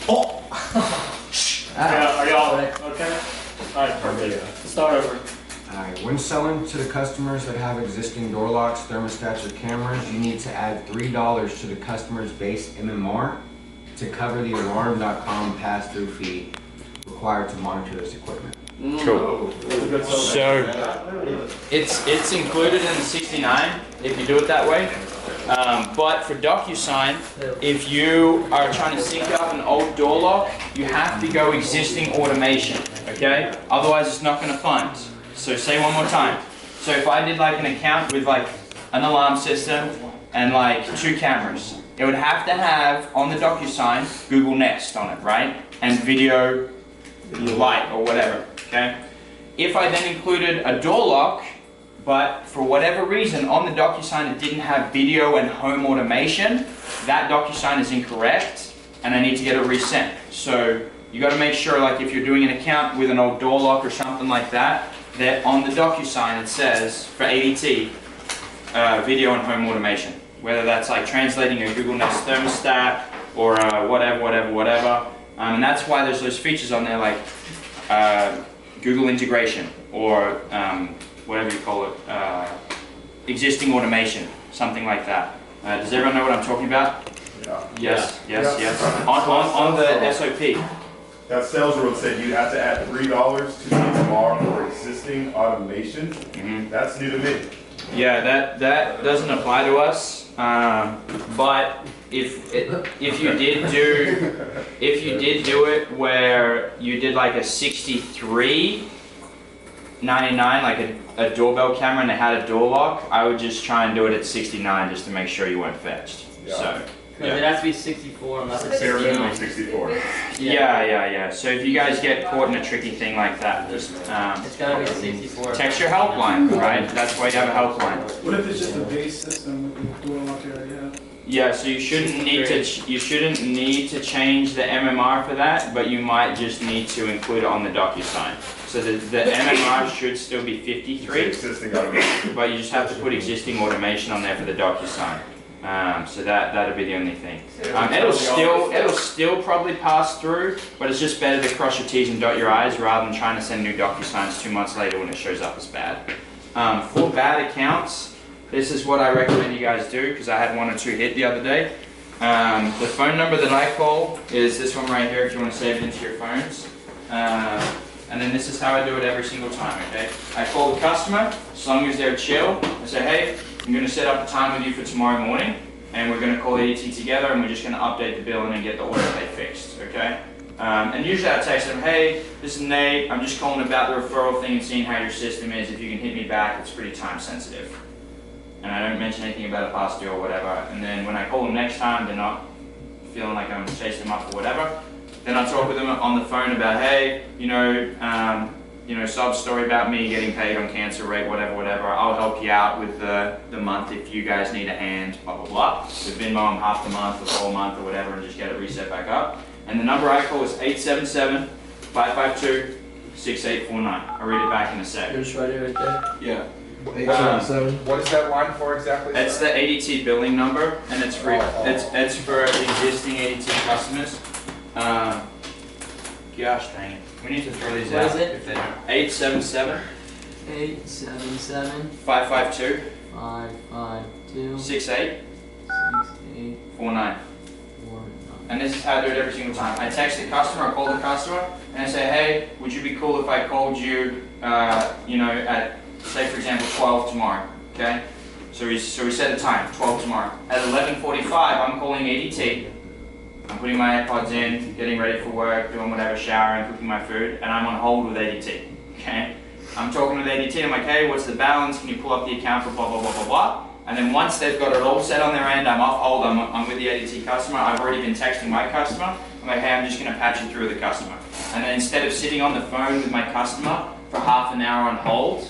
Oh! Yeah, are y'all okay? Alright, perfect. Start over. Alright, when selling to the customers that have existing door locks, thermostats, or cameras, you need to add $3 to the customer's base MMR to cover the alarm.com pass-through fee required to monitor this equipment. Cool. So it's included in the 69 if you do it that way. But for DocuSign, if you are trying to sync up an old door lock, you have to go existing automation, okay? Otherwise it's not going to fund. So say one more time. So if I did like an account with like an alarm system and like 2 cameras, it would have to have on the DocuSign Google Nest on it, right? And video light or whatever, okay? If I then included a door lock, but for whatever reason on the DocuSign it didn't have video and home automation, that DocuSign is incorrect and I need to get it resent. So you got to make sure, like if you're doing an account with an old door lock or something like that, that on the DocuSign it says for ADT video and home automation, whether that's like translating a Google Nest thermostat or whatever. And that's why there's those features on there like Google integration or whatever you call it, existing automation, something like that. Does everyone know what I'm talking about? Yeah. Yes. On the SOP. That sales rule said you have to add $3 to the MR for existing automation. That's new to me. Yeah, that doesn't apply to us. But if you did do it where you did like a 63.99, like a doorbell camera and it had a door lock, I would just try and do it at 69 just to make sure you weren't fetched. Yeah. So. It has to be 64 unless it's Bare 69. minimum 64. Yeah. So if you guys get caught in a tricky thing like that, just It's gotta be 64. text your helpline, right? That's why you have a helpline. What if it's just a base system with the door lock you already have? Yeah, so you shouldn't need to change the MMR for that, but you might just need to include it on the DocuSign. So the MMR should still be 53, Existing automation. but you just have to put existing automation on there for the DocuSign. So that'll be the only thing. It'll still probably pass through, but it's just better to cross your T's and dot your I's rather than trying to send new DocuSigns 2 months later when it shows up as bad. For bad accounts, this is what I recommend you guys do because I had 1 or 2 hit the other day. The phone number that I call is this one right here if you want to save it into your phones. And then this is how I do it every single time, okay? I call the customer, as long as they're chill, I say, hey, I'm going to set up a time with you for tomorrow morning, and we're going to call ADT together, and we're just going to update the bill and get the order they fixed, okay? And usually I text them, hey, this is Nate, I'm just calling about the referral thing and seeing how your system is. If you can hit me back, it's pretty time sensitive. And I don't mention anything about a past due or whatever. And then when I call them next time, they're not feeling like I'm chasing them up or whatever. Then I talk with them on the phone about, hey, sob story about me getting paid on cancel rate, whatever. I'll help you out with the month if you guys need a hand, blah, blah, blah. With Venmo, I'm half the month or the whole month or whatever and just get it reset back up. And the number I call is 877-552-6849. I'll read it back in a sec. Just write it right there. Yeah. 877. What is that line for exactly? It's the ADT billing number, and it's for it's for existing ADT customers. Gosh dang it, we need to throw these What out is it? if they don't. 877 877 552 552 6849. 6849. And this is how I do it every single time. I text the customer, I call the customer, and I say, hey, would you be cool if I called you, at, say for example, 12 tomorrow, okay? So we set a time, 12 tomorrow. At 11:45, I'm calling ADT. I'm putting my AirPods in, getting ready for work, doing whatever, showering, cooking my food, and I'm on hold with ADT, okay? I'm talking with ADT, I'm like, hey, what's the balance? Can you pull up the account for blah, blah, blah, blah, blah? And then once they've got it all set on their end, I'm off hold, I'm with the ADT customer, I've already been texting my customer, I'm like, hey, I'm just gonna patch you through with the customer. And then instead of sitting on the phone with my customer for half an hour on hold,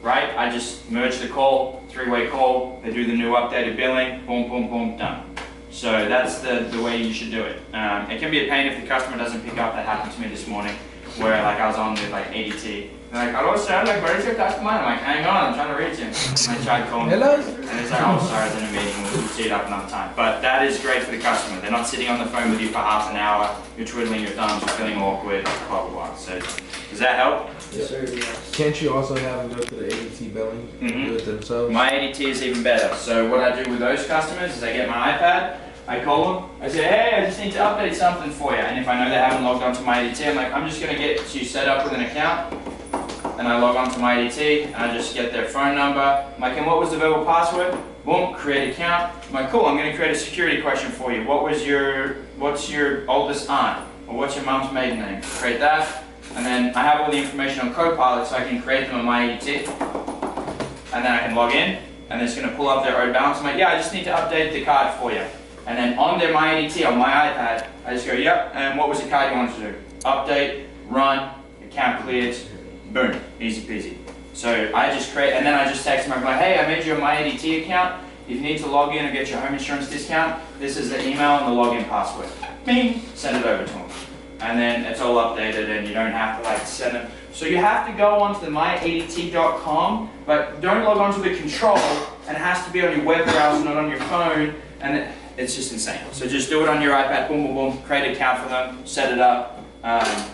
right, I just merge the call, 3-way call, they do the new updated billing, boom, boom, boom, done. So that's the way you should do it. It can be a pain if the customer doesn't pick up. That happened to me this morning. where like I was on with like ADT. They're like, hello sir, like where's your customer? I'm like, hang on, I'm trying to reach him. And I tried calling him. And it's like, oh sorry, I was in a meeting, we'll see it up another time. But that is great for the customer. They're not sitting on the phone with you for half an hour, you're twiddling your thumbs, you're feeling awkward, blah blah blah. So does that help? Yes, sir. Yes. Can't you also have them go to the ADT billing and do it themselves? My ADT is even better. So what I do with those customers is I get my iPad, I call them, I say, hey, I just need to update something for you. And if I know they haven't logged onto my ADT, I'm like, I'm just gonna get you set up with an account. And I log on to my ADT, and I just get their phone number. I'm like, and what was the verbal password? Boom, create account. I'm like, cool, I'm gonna create a security question for you. What's your oldest aunt? Or what's your mom's maiden name? Create that. And then I have all the information on Copilot so I can create them on my ADT. And then I can log in, and it's gonna pull up their owed balance. I'm like, yeah, I just need to update the card for you. And then on their my ADT, on my iPad, I just go, yep, and what was the card you wanted to do? Update, run, account cleared, boom, easy peasy. So I just create, and then I just text them, I'm like, hey, I made you a my ADT account. If you need to log in and get your home insurance discount, this is the email and the login password. Bing, send it over to them. And then it's all updated and you don't have to like send them. So you have to go onto the myadt.com, but don't log onto the control, and it has to be on your web browser, not on your phone, and it's just insane. So just do it on your iPad, boom, boom, boom, create an account for them, set it up,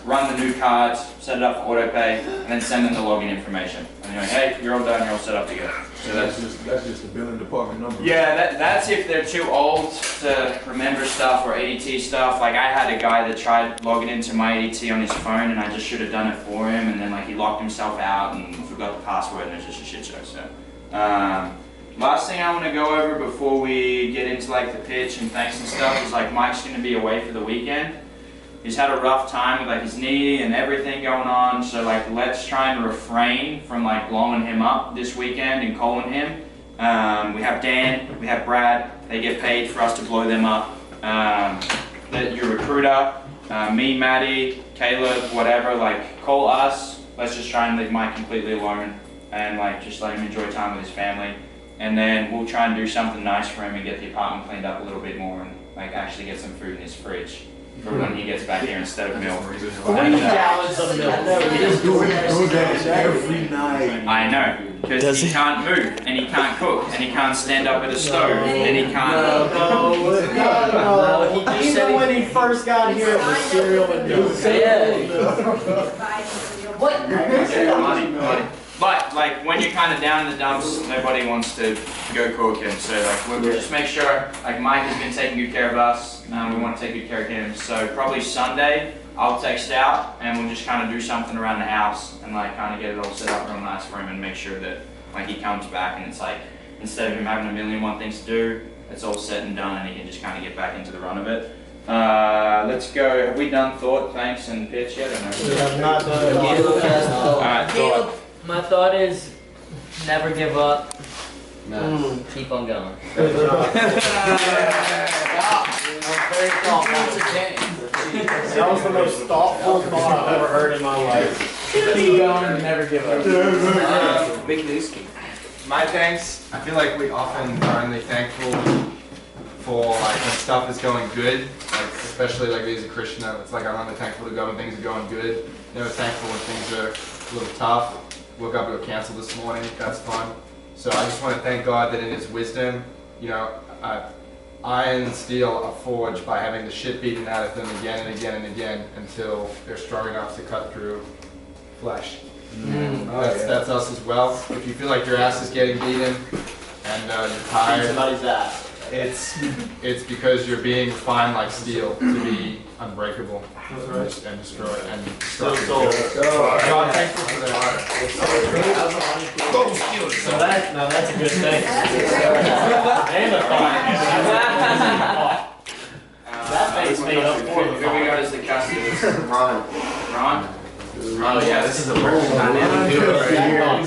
run the new cards, set it up for auto pay, and then send them the login information. And you're like, hey, you're all done, you're all set up to go. So that's just the billing department number. Yeah, that's if they're too old to remember stuff or ADT stuff. Like I had a guy that tried logging into my ADT on his phone, and I just should have done it for him, and then like he locked himself out and forgot the password, and it's just a shit show. So, last thing I want to go over before we get into like the pitch and thanks and stuff is like Mike's going to be away for the weekend. He's had a rough time with like his knee and everything going on, so like let's try and refrain from like blowing him up this weekend and calling him. We have Dan, we have Brad, they get paid for us to blow them up. Your recruiter, me, Maddie, Caleb, whatever, like call us. Let's just try and leave Mike completely alone and like just let him enjoy time with his family. And then we'll try and do something nice for him and get the apartment cleaned up a little bit more and like actually get some food in his fridge for when he gets back here instead of milk. 40 gallons of milk. Every night. I know, because he can't move, and he can't cook, and he can't stand up at a stove, and he can't... No, Even when he first got here, it was cereal and milk. Money. But, like, when you're kind of down in the dumps, nobody wants to go cooking, so, like, we'll just make sure, like, Mike has been taking good care of us, we want to take good care of him, so probably Sunday, I'll text out, and we'll just kind of do something around the house, and, like, kind of get it all set up real nice for him, and make sure that, like, he comes back, and it's like, instead of him having a million and one things to do, it's all said and done, and he can just kind of get back into the run of it. Let's go, have we done thought, thanks, and pitch yet, or no? We have not done it all. Caleb has thought. Alright, Caleb, my thought is never give up. Keep on going. Good job. Very thoughtful. That was the most thoughtful thought I've ever heard in my life. Keep going, never give up. My thanks, I feel like we often are only thankful for like when stuff is going good, like especially like as a Christian, it's like I'm only thankful to God when things are going good. Never thankful when things are a little tough. Woke up to a cancel this morning, that's fun. So I just want to thank God that in His wisdom, you know, iron and steel are forged by having the shit beaten out of them again and again and again until they're strong enough to cut through flesh. That's us as well. If you feel like your ass is getting beaten and you're tired, Somebody's ass. it's because you're being refined like steel to be unbreakable and destroyed and destructive. God, thankful for that. So that's a good thing. And a thought. That face made up for Who we got as the custody? Ron? Oh yeah, this is a perfect dynamic duo right here.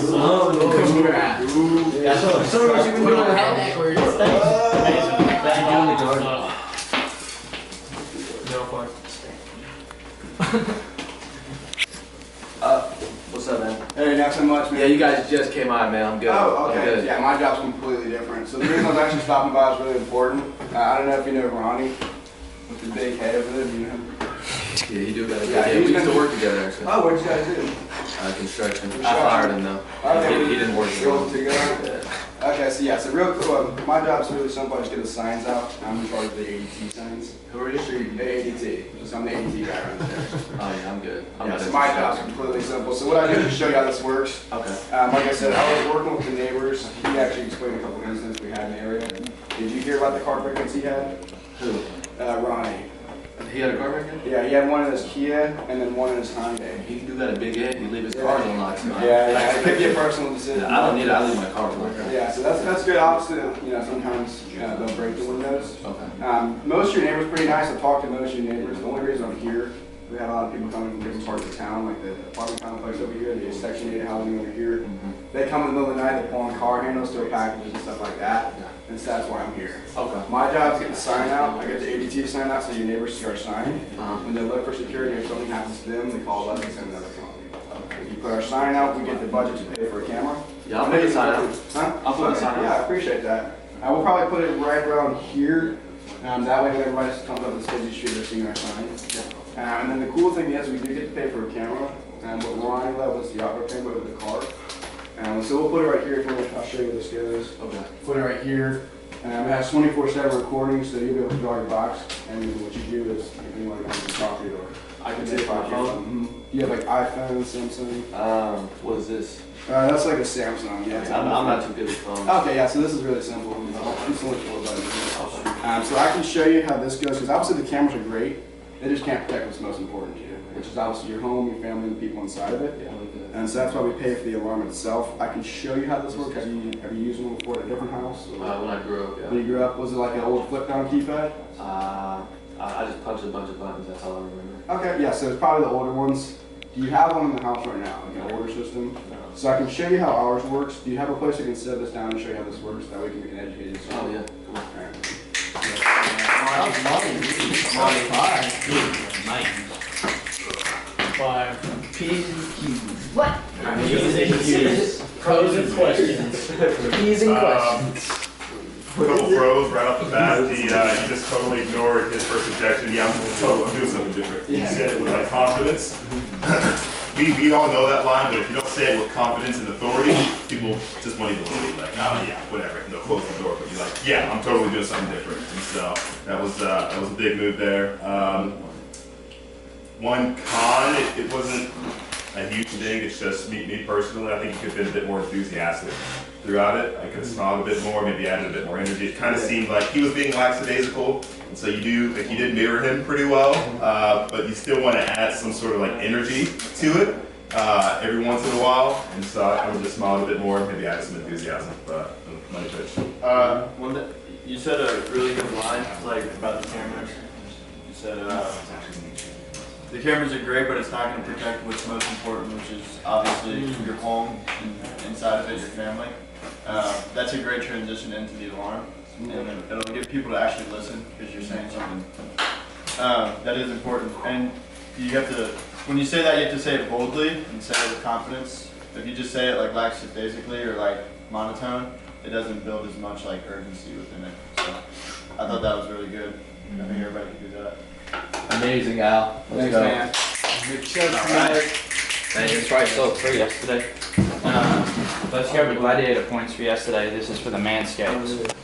So much you can do with head where you're What's up, man? Hey, not so much, man. Yeah, you guys just came on, man. I'm good. Oh, I'm okay. good. Yeah, my job's completely different. So the reason I was actually stopping by is really important. I don't know if you know Ronnie with the big head over there. Do you know him? Yeah, you do got it. Yeah, Yeah, he's we used been- to work together actually. Oh, what'd you guys do? Construction. I fired him though. Okay. He didn't work Still anymore. together? Okay, so yeah, so real cool. My job's really simple. I just get the signs out. I'm in charge of the ADT signs. Who are you? The ADT. So I'm the ADT guy around there. Oh yeah, I'm good. I'm Yeah, not so my interested. job's completely simple. So what I do is show you how this works. Okay. Like I said, I was working with the neighbors. He actually explained a couple incidents we had in the area. Did you hear about the car break-ins he had? Who? Ronnie. He had a car break-in? Yeah, he had one in his Kia and then one in his Hyundai. He can do that at Big Ed. He leave his car unlocked. So Yeah, it could be a personal decision. I don't need it. I leave my car unlocked. Yeah, so that's good. Obviously, sometimes they'll break the windows. Okay. Most of your neighbors are pretty nice. I've talked to most of your neighbors. The only reason I'm here, we had a lot of people coming from different parts of town, like the apartment complex over here, the Section 8 housing over here. They come in the middle of the night, they pull on car handles, throw packages and stuff like that. And so that's why I'm here. Okay. My job is to get the sign out. I get the ADT sign out so your neighbors see our sign. When they look for security, if something happens to them, they call us and send another company. If you put our sign out, we get the budget to pay for a camera. Yeah, I'll put the sign out. Huh? I'll put the sign out. Yeah, I appreciate that. I will probably put it right around here. That way when everybody comes up this busy street, they're seeing our sign. And then the cool thing is we do get to pay for a camera. And what Ronnie left was the opera camera with the car. So we'll put it right here. If you want, I'll show you this goes. Okay. Put it right here. It has 24/7 recording, so you'll be able to draw your box. And what you do is, if you want to go to the property or I can take my phone. You have like iPhone, Samsung. What is this? That's like a Samsung. Yeah. I'm not too good with phones. Okay, yeah. So this is really simple. It's only 4 buttons. So I can show you how this goes because obviously the cameras are great. They just can't protect what's most important to you, which is obviously your home, your family, and the people inside of it. And so that's why we pay for the alarm itself. I can show you how this works. Have you used one before at a different house? When I grew up, yeah. When you grew up, was it like an old flip down keypad? I just punched a bunch of buttons. That's all I remember. Okay, yeah. So it's probably the older ones. Do you have one in the house right now, like an older system? No. So I can show you how ours works. Do you have a place I can set this down and show you how this works? That way we can make an educated decision. Oh yeah. What? P's and Q's. Pros and questions. P's and questions. Couple pros right off the bat. He just totally ignored his first objection. Yeah, I'm doing something different. He said it with like confidence. We all know that line, but if you don't say it with confidence and authority, people just want you to believe like, oh yeah, whatever, no, close the door. But you're like, yeah, I'm totally doing something different. And so that was a big move there. One con, it wasn't a huge thing. It's just me personally. I think he could have been a bit more enthusiastic throughout it. I could have smiled a bit more, maybe added a bit more energy. It kind of seemed like he was being lackadaisical, and so you did mirror him pretty well, but you still want to add some sort of like energy to it every once in a while. And so I would just smile a bit more, maybe add some enthusiasm. But money pitch. You said a really good line, like about the cameras. You said the cameras are great, but it's not going to protect what's most important, which is obviously your home and inside of it, your family. That's a great transition into the alarm, and then it'll get people to actually listen because you're saying something that is important. And you have to, when you say that, you have to say it boldly and say it with confidence. If you just say it like lackadaisically or like monotone, it doesn't build as much like urgency within it. So I thought that was really good. I think everybody can do that. Amazing, Al. Let's go. Man. Hey, it's probably still free yesterday. Let's go over gladiator points for yesterday. This is for the Manscaped.